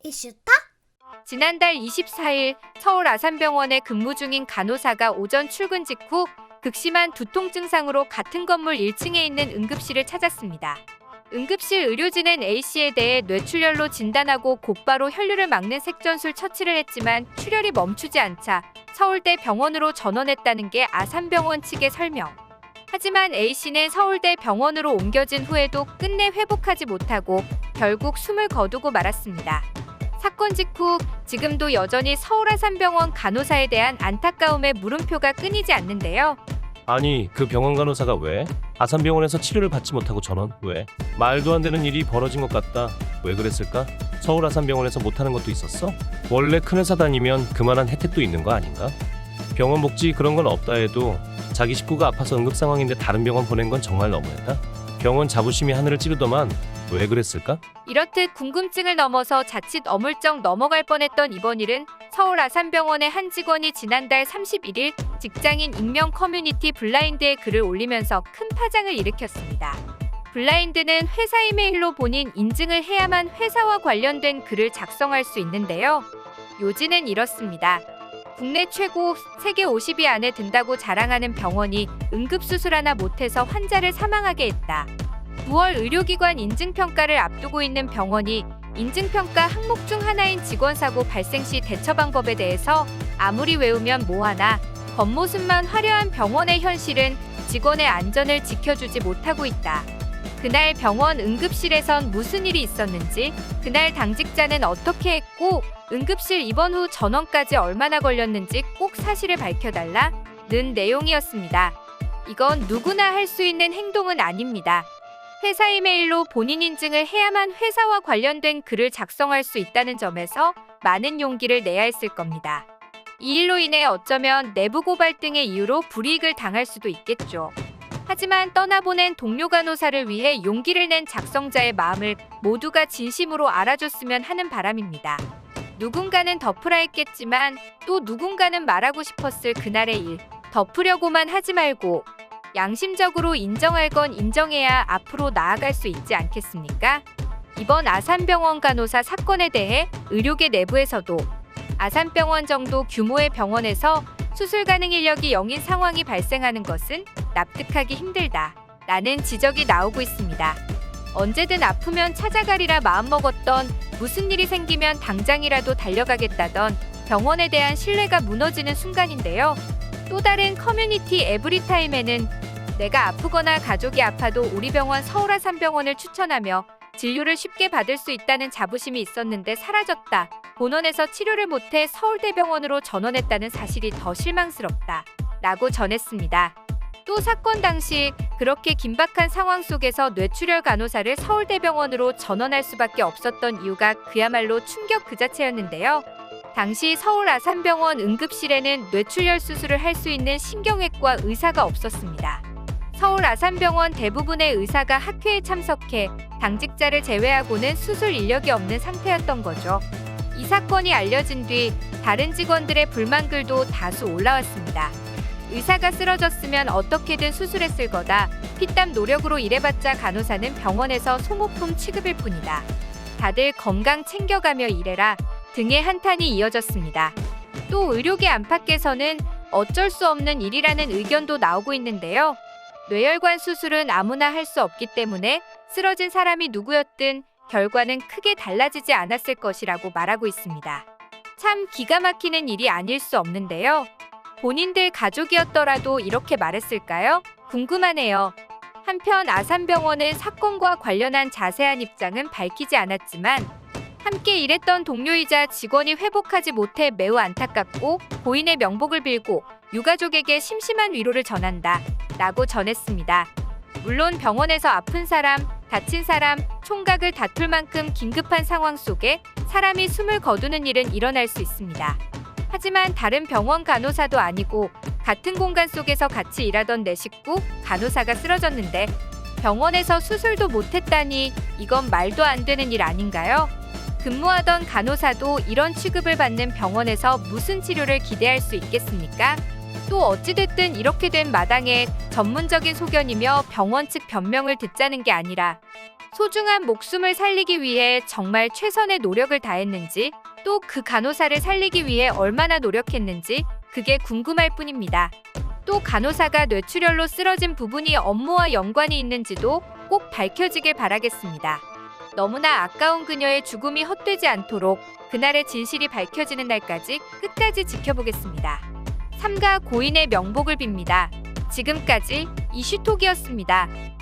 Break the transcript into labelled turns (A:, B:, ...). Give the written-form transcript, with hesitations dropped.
A: 이슈타?
B: 지난달 24일 서울 아산병원에 근무 중인 간호사가 오전 출근 직후 극심한 두통 증상으로 같은 건물 1층에 있는 응급실을 찾았습니다. 응급실 의료진은 A씨에 대해 뇌출혈로 진단하고 곧바로 혈류를 막는 색전술 처치를 했지만 출혈이 멈추지 않자 서울대 병원으로 전원했다는 게 아산병원 측의 설명. 하지만 A씨는 서울대 병원으로 옮겨진 후에도 끝내 회복하지 못하고 결국 숨을 거두고 말았습니다. 사건 직후 지금도 여전히 서울 아산병원 간호사에 대한 안타까움의 물음표가 끊이지 않는데요.
C: 아니, 그 병원 간호사가 왜? 아산병원에서 치료를 받지 못하고 전원? 왜? 말도 안 되는 일이 벌어진 것 같다. 왜 그랬을까? 서울 아산병원에서 못하는 것도 있었어? 원래 큰 회사 다니면 그만한 혜택도 있는 거 아닌가? 병원 복지 그런 건 없다 해도 자기 식구가 아파서 응급 상황인데 다른 병원 보낸 건 정말 너무했다. 병원 자부심이 하늘을 찌르더만 왜 그랬을까?
B: 이렇듯 궁금증을 넘어서 자칫 어물쩍 넘어갈 뻔했던 이번 일은 서울 아산병원의 한 직원이 지난달 31일 직장인 익명 커뮤니티 블라인드에 글을 올리면서 큰 파장을 일으켰습니다. 블라인드는 회사 이메일로 본인 인증을 해야만 회사와 관련된 글을 작성할 수 있는데요. 요지는 이렇습니다. 국내 최고 세계 50위 안에 든다고 자랑하는 병원이 응급수술 하나 못해서 환자를 사망하게 했다. 9월 의료기관 인증평가를 앞두고 있는 병원이 인증평가 항목 중 하나인 직원사고 발생 시 대처 방법에 대해서 아무리 외우면 뭐하나 겉모습만 화려한 병원의 현실은 직원의 안전을 지켜주지 못하고 있다. 그날 병원 응급실에선 무슨 일이 있었는지, 그날 당직자는 어떻게 했고 응급실 입원 후 전원까지 얼마나 걸렸는지 꼭 사실을 밝혀달라는 내용이었습니다. 이건 누구나 할 수 있는 행동은 아닙니다. 회사 이메일로 본인 인증을 해야만 회사와 관련된 글을 작성할 수 있다는 점에서 많은 용기를 내야 했을 겁니다. 이 일로 인해 어쩌면 내부 고발 등의 이유로 불이익을 당할 수도 있겠죠. 하지만 떠나보낸 동료 간호사를 위해 용기를 낸 작성자의 마음을 모두가 진심으로 알아줬으면 하는 바람입니다. 누군가는 덮으라 했겠지만 또 누군가는 말하고 싶었을 그날의 일. 덮으려고만 하지 말고 양심적으로 인정할 건 인정해야 앞으로 나아갈 수 있지 않겠습니까? 이번 아산병원 간호사 사건에 대해 의료계 내부에서도 아산병원 정도 규모의 병원에서 수술 가능 인력이 0인 상황이 발생하는 것은 납득하기 힘들다 라는 지적이 나오고 있습니다. 언제든 아프면 찾아가리라 마음먹었던, 무슨 일이 생기면 당장이라도 달려가겠다던 병원에 대한 신뢰가 무너지는 순간인데요. 또 다른 커뮤니티 에브리타임에는 내가 아프거나 가족이 아파도 우리 병원 서울 아산병원을 추천하며 진료를 쉽게 받을 수 있다는 자부심이 있었는데 사라졌다. 본원에서 치료를 못해 서울대병원으로 전원했다는 사실이 더 실망스럽다 라고 전했습니다. 또 사건 당시 그렇게 긴박한 상황 속에서 뇌출혈 간호사를 서울대병원으로 전원할 수밖에 없었던 이유가 그야말로 충격 그 자체였는데요. 당시 서울 아산병원 응급실에는 뇌출혈 수술을 할 수 있는 신경외과 의사가 없었습니다. 서울 아산병원 대부분의 의사가 학회에 참석해 당직자를 제외하고는 수술 인력이 없는 상태였던 거죠. 이 사건이 알려진 뒤 다른 직원들의 불만글도 다수 올라왔습니다. 의사가 쓰러졌으면 어떻게든 수술했을 거다. 피땀 노력으로 일해봤자 간호사는 병원에서 소모품 취급일 뿐이다. 다들 건강 챙겨가며 일해라 등의 한탄이 이어졌습니다. 또 의료계 안팎에서는 어쩔 수 없는 일이라는 의견도 나오고 있는데요. 뇌혈관 수술은 아무나 할 수 없기 때문에 쓰러진 사람이 누구였든 결과는 크게 달라지지 않았을 것이라고 말하고 있습니다. 참 기가 막히는 일이 아닐 수 없는데요. 본인들 가족이었더라도 이렇게 말했을까요? 궁금하네요. 한편 아산병원은 사건과 관련한 자세한 입장은 밝히지 않았지만 함께 일했던 동료이자 직원이 회복하지 못해 매우 안타깝고 고인의 명복을 빌고 유가족에게 심심한 위로를 전한다 라고 전했습니다. 물론 병원에서 아픈 사람, 다친 사람, 총각을 다툴 만큼 긴급한 상황 속에 사람이 숨을 거두는 일은 일어날 수 있습니다. 하지만 다른 병원 간호사도 아니고 같은 공간 속에서 같이 일하던 내 식구, 간호사가 쓰러졌는데 병원에서 수술도 못했다니 이건 말도 안 되는 일 아닌가요? 근무하던 간호사도 이런 취급을 받는 병원에서 무슨 치료를 기대할 수 있겠습니까? 또 어찌됐든 이렇게 된 마당에 전문적인 소견이며 병원 측 변명을 듣자는 게 아니라 소중한 목숨을 살리기 위해 정말 최선의 노력을 다했는지, 또 그 간호사를 살리기 위해 얼마나 노력했는지 그게 궁금할 뿐입니다. 또 간호사가 뇌출혈로 쓰러진 부분이 업무와 연관이 있는지도 꼭 밝혀지길 바라겠습니다. 너무나 아까운 그녀의 죽음이 헛되지 않도록 그날의 진실이 밝혀지는 날까지 끝까지 지켜보겠습니다. 삼가 고인의 명복을 빕니다. 지금까지 이슈톡이었습니다.